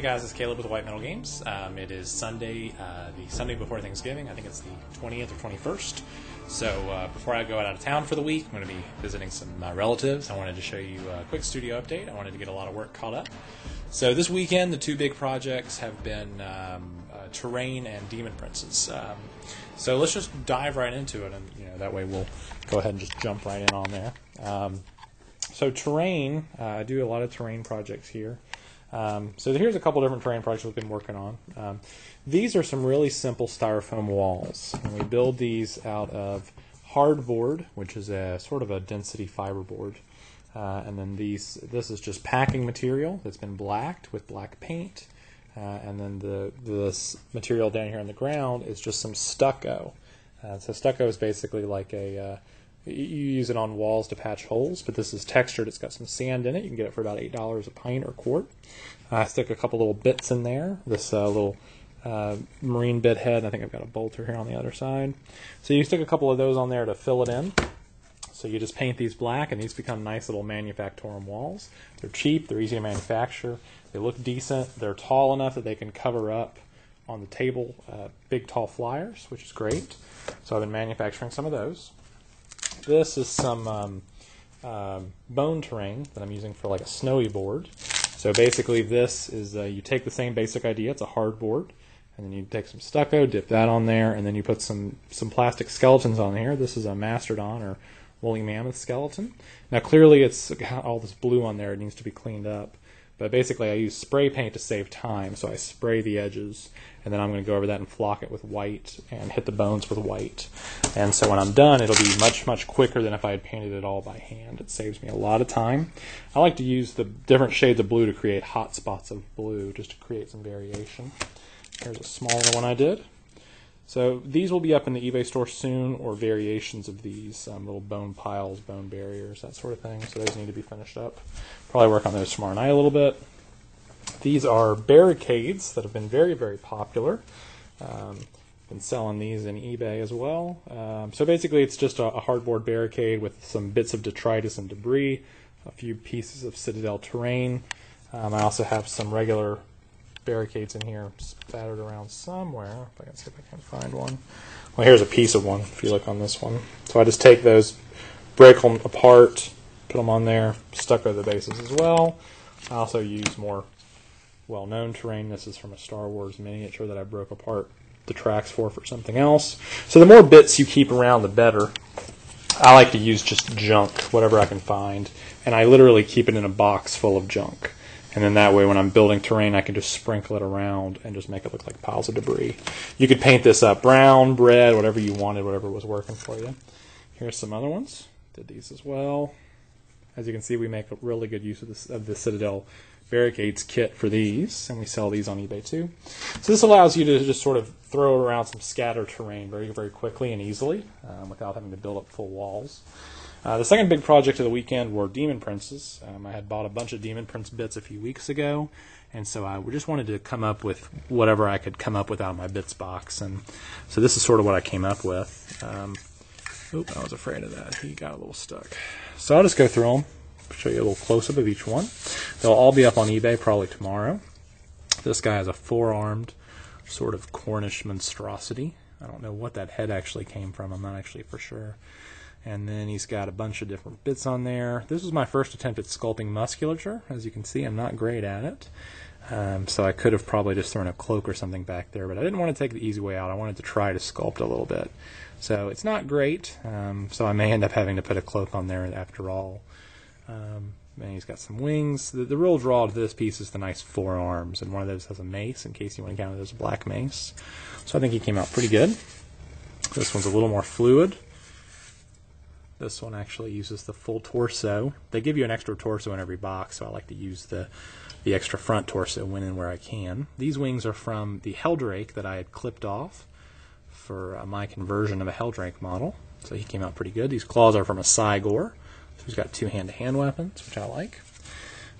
guys, it's Caleb with White Metal Games. It is Sunday, the Sunday before Thanksgiving. I think it's the 20th or 21st. So before I go out of town for the week, I'm going to be visiting some relatives. I wanted to show you a quick studio update. I wanted to get a lot of work caught up. So this weekend, the two big projects have been Terrain and Demon Princes. So let's just dive right into it, and that way we'll go ahead and just jump right in on there. So Terrain, I do a lot of terrain projects here. So here's a couple different terrain projects we've been working on. These are some really simple styrofoam walls, and we build these out of hardboard, which is a sort of a density fiberboard, and then this is just packing material that's been blacked with black paint, and then this material down here on the ground is just some stucco. So stucco is basically like you use it on walls to patch holes, but this is textured. It's got some sand in it. You can get it for about $8 a pint or quart. I stick a couple little bits in there. This little marine bit head. I think I've got a bolter here on the other side. So you stick a couple of those on there to fill it in. So you just paint these black, and these become nice little manufactorum walls. They're cheap. They're easy to manufacture. They look decent. They're tall enough that they can cover up on the table big, tall flyers, which is great. So I've been manufacturing some of those. This is some bone terrain that I'm using for like a snowy board. So basically this is, you take the same basic idea, it's a hard board, and then you take some stucco, dip that on there, and then you put some plastic skeletons on here. This is a mastodon or woolly mammoth skeleton. Now clearly it's got all this blue on there, it needs to be cleaned up. But basically I use spray paint to save time, so I spray the edges, and then I'm going to go over that and flock it with white and hit the bones with white. And so when I'm done, it'll be much, much quicker than if I had painted it all by hand. It saves me a lot of time. I like to use the different shades of blue to create hot spots of blue, just to create some variation. Here's a smaller one I did. So these will be up in the eBay store soon, or variations of these, little bone piles, bone barriers, that sort of thing. So those need to be finished up. Probably work on those tomorrow night a little bit. These are barricades that have been very, very popular. Been selling these in eBay as well. So basically it's just a hardboard barricade with some bits of detritus and debris, a few pieces of Citadel terrain. I also have some regular barricades in here spattered around somewhere. If I can see if I can find one. Well, here's a piece of one if you look on this one. So I just take those, break them apart, put them on there, stucco the bases as well. I also use more well-known terrain. This is from a Star Wars miniature that I broke apart the tracks for something else. So the more bits you keep around, the better. I like to use just junk, whatever I can find, and I literally keep it in a box full of junk. And then that way when I'm building terrain, I can just sprinkle it around and just make it look like piles of debris. You could paint this up brown, red, whatever you wanted, whatever was working for you. Here's some other ones. Did these as well. As you can see, we make a really good use of the Citadel Barricades kit for these, and we sell these on eBay too. So this allows you to just sort of throw around some scattered terrain very, very quickly and easily without having to build up full walls. The second big project of the weekend were Demon Princes. I had bought a bunch of Demon Prince bits a few weeks ago, and so I just wanted to come up with whatever I could come up with out of my bits box. And so this is sort of what I came up with. Oop, I was afraid of that. He got a little stuck. So I'll just go through them, show you a little close-up of each one. They'll all be up on eBay probably tomorrow. This guy has a four-armed sort of Cornish monstrosity. I don't know what that head actually came from. I'm not actually for sure. And then he's got a bunch of different bits on there. This was my first attempt at sculpting musculature. As you can see, I'm not great at it. So I could have probably just thrown a cloak or something back there, but I didn't want to take the easy way out. I wanted to try to sculpt a little bit. So it's not great, so I may end up having to put a cloak on there after all. And he's got some wings. The real draw to this piece is the nice forearms, and one of those has a mace in case you want to count it as a black mace. So I think he came out pretty good. This one's a little more fluid. This one actually uses the full torso. They give you an extra torso in every box, so I like to use the extra front torso when and where I can. These wings are from the Heldrake that I had clipped off for my conversion of a Heldrake model. So he came out pretty good. These claws are from a Cygor. So he's got two hand-to-hand weapons, which I like.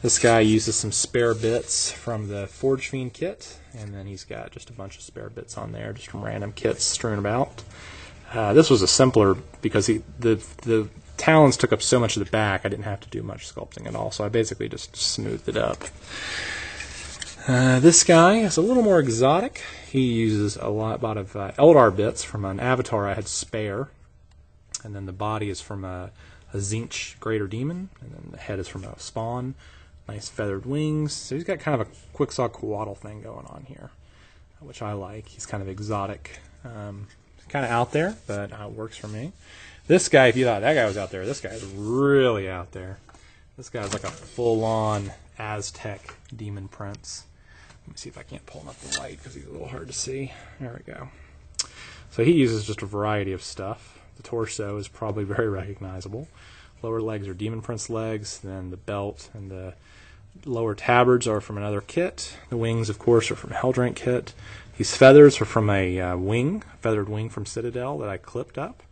This guy uses some spare bits from the Forge Fiend kit, and then he's got just a bunch of spare bits on there, just from random kits strewn about. This was a simpler because the talons took up so much of the back, I didn't have to do much sculpting at all, so I basically just smoothed it up. This guy is a little more exotic. He uses a lot of Eldar bits from an avatar I had spare. And then the body is from a Tzeentch Greater Demon. And then the head is from a Spawn. Nice feathered wings. So he's got kind of a Quixotic Coatl thing going on here, which I like. He's kind of exotic. Kind of out there, but it works for me. This guy, if you thought that guy was out there, this guy is really out there. This guy's like a full-on Aztec demon prince. Let me see if I can't pull him up the light because he's a little hard to see. There we go. So he uses just a variety of stuff. The torso is probably very recognizable. Lower legs are demon prince legs. Then the belt and the lower tabards are from another kit. The wings, of course, are from a Helldrank kit. These feathers are from a feathered wing from Citadel that I clipped up,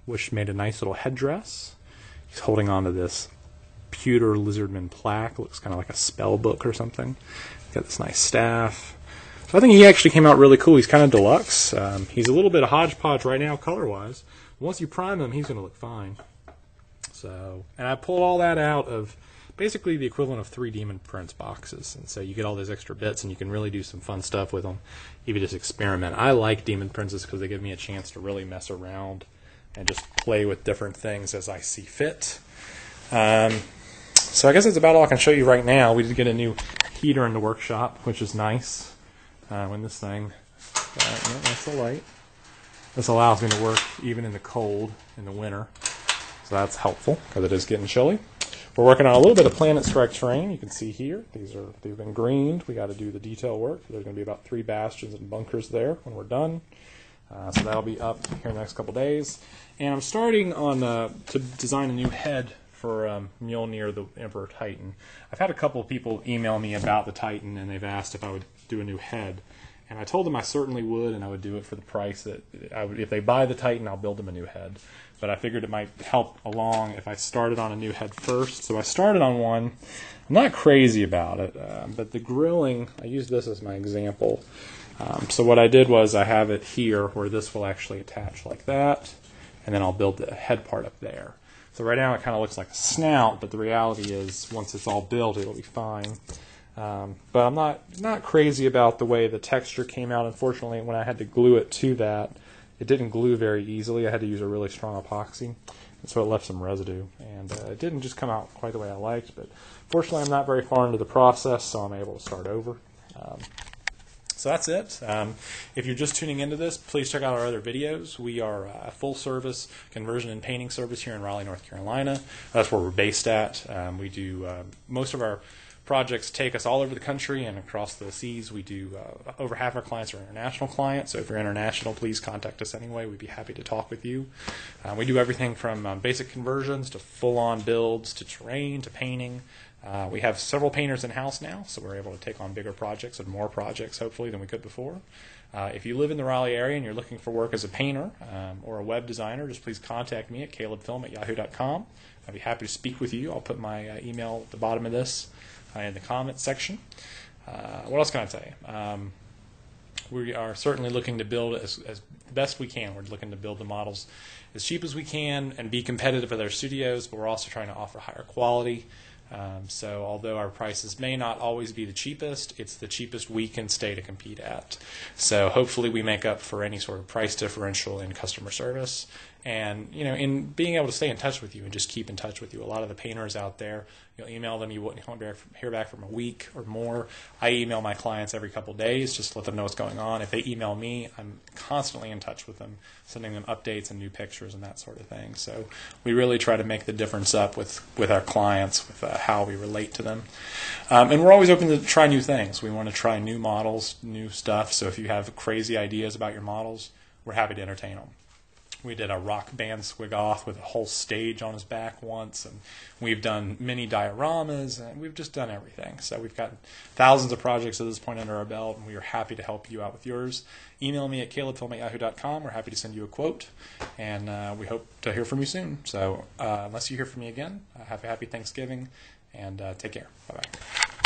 which made a nice little headdress. He's holding on to this pewter lizardman plaque. Looks kind of like a spell book or something. He's got this nice staff. So I think he actually came out really cool. He's kind of deluxe. He's a little bit of hodgepodge right now color-wise. Once you prime him, he's going to look fine. So, and I pulled all that out of basically the equivalent of 3 Demon Prince boxes. And so you get all those extra bits, and you can really do some fun stuff with them if you just experiment. I like Demon Princes because they give me a chance to really mess around and just play with different things as I see fit. So I guess that's about all I can show you right now. We did get a new heater in the workshop, which is nice. When this thing, that's the light. This allows me to work even in the cold, in the winter. So that's helpful because it is getting chilly. We're working on a little bit of Planet Strike terrain. You can see here, they've been greened. We got to do the detail work. There's going to be about 3 bastions and bunkers there when we're done. So that'll be up here in the next couple days. And I'm starting on to design a new head for Mjolnir, the Emperor Titan. I've had a couple of people email me about the Titan, and they've asked if I would do a new head. And I told them I certainly would, and I would do it for the price that I would. If they buy the Titan, I'll build them a new head. But I figured it might help along if I started on a new head first. So I started on one. I'm not crazy about it, but the grilling, I used this as my example. So what I did was I have it here where this will actually attach like that, and then I'll build the head part up there. So right now it kind of looks like a snout, but the reality is once it's all built, it'll be fine. But I'm not crazy about the way the texture came out. Unfortunately, when I had to glue it to that, it didn't glue very easily. I had to use a really strong epoxy, and so it left some residue. And it didn't just come out quite the way I liked, but fortunately I'm not very far into the process, so I'm able to start over. So that's it. If you're just tuning into this, please check out our other videos. We are a full-service conversion and painting service here in Raleigh, North Carolina. That's where we're based at. We do most of our projects take us all over the country and across the seas. We do over half our clients are international clients, so if you're international, please contact us anyway. We'd be happy to talk with you. We do everything from basic conversions to full-on builds to terrain to painting. We have several painters in-house now, so we're able to take on bigger projects and more projects, hopefully, than we could before. If you live in the Raleigh area and you're looking for work as a painter or a web designer, just please contact me at calebfilm@yahoo.com. I'd be happy to speak with you. I'll put my email at the bottom of this in the comments section. What else can I tell you? We are certainly looking to build as best we can. We're looking to build the models as cheap as we can and be competitive with our studios, but we're also trying to offer higher quality. So although our prices may not always be the cheapest, it's the cheapest we can stay to compete at. So hopefully we make up for any sort of price differential in customer service. And, you know, in being able to stay in touch with you and just keep in touch with you. A lot of the painters out there, you'll email them, you won't hear back from a week or more. I email my clients every couple of days just to let them know what's going on. If they email me, I'm constantly in touch with them, sending them updates and new pictures and that sort of thing. So we really try to make the difference up with our clients, with how we relate to them. And we're always open to try new things. We want to try new models, new stuff. So if you have crazy ideas about your models, we're happy to entertain them. We did a rock band Squigoth with a whole stage on his back once, and we've done mini dioramas, and we've just done everything. So we've got thousands of projects at this point under our belt, and we are happy to help you out with yours. Email me at calebfilm@yahoo.com. We're happy to send you a quote, and we hope to hear from you soon. So unless you hear from me again, have a happy Thanksgiving, and take care. Bye-bye.